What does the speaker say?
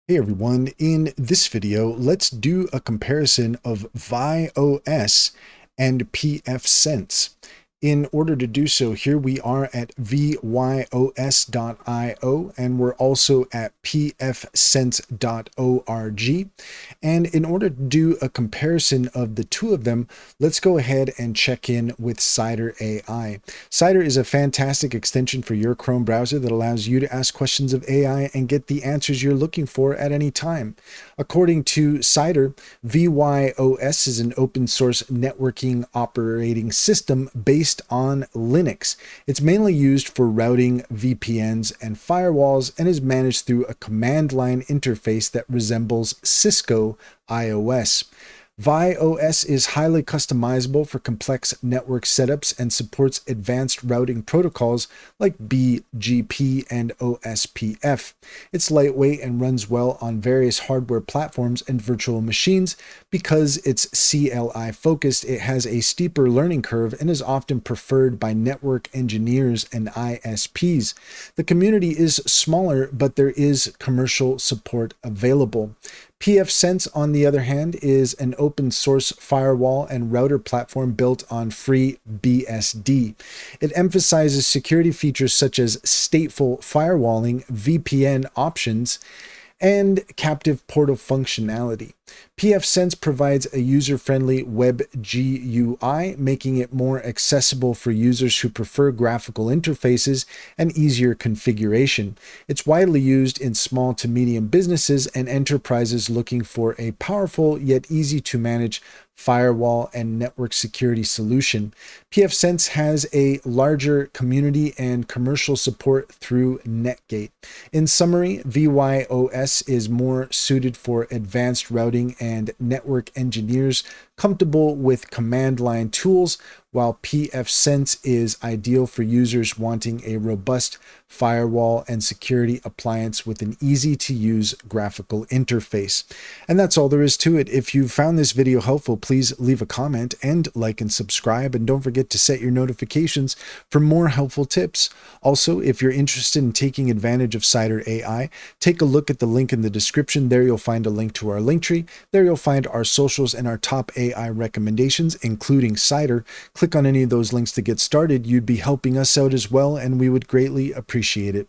Hey everyone, in this video, let's do a comparison of Vyos and Pfsense. In order to do so, here we are at vyos.io and we're also at pfsense.org. And in order to do a comparison of the two of them, let's go ahead and check in with Cider AI. Cider is a fantastic extension for your Chrome browser that allows you to ask questions of AI and get the answers you're looking for at any time. According to Cider, Vyos is an open source networking operating system based on Linux. It's mainly used for routing VPNs and firewalls and is managed through a command line interface that resembles Cisco IOS. Vyos is highly customizable for complex network setups and supports advanced routing protocols like BGP and OSPF. It's lightweight and runs well on various hardware platforms and virtual machines. Because it's CLI focused, it has a steeper learning curve and is often preferred by network engineers and ISPs. The community is smaller, but there is commercial support available. Pfsense, on the other hand, is an open source firewall and router platform built on free BSD. It emphasizes security features such as stateful firewalling, VPN options, and captive portal functionality. Pfsense provides a user-friendly web GUI, making it more accessible for users who prefer graphical interfaces and easier configuration. It's widely used in small to medium businesses and enterprises looking for a powerful yet easy to manage firewall and network security solution. Pfsense has a larger community and commercial support through Netgate. In summary, Vyos is more suited for advanced routing and network engineers comfortable with command line tools, while Pfsense is ideal for users wanting a robust firewall and security appliance with an easy-to-use graphical interface. And that's all there is to it. If you found this video helpful, please leave a comment and like and subscribe, and don't forget to set your notifications for more helpful tips. Also, if you're interested in taking advantage of Cider AI, take a look at the link in the description. There you'll find a link to our link tree. There you'll find our socials and our top AI recommendations, including Cider. Click on any of those links to get started. You'd be helping us out as well, and we would greatly appreciate it.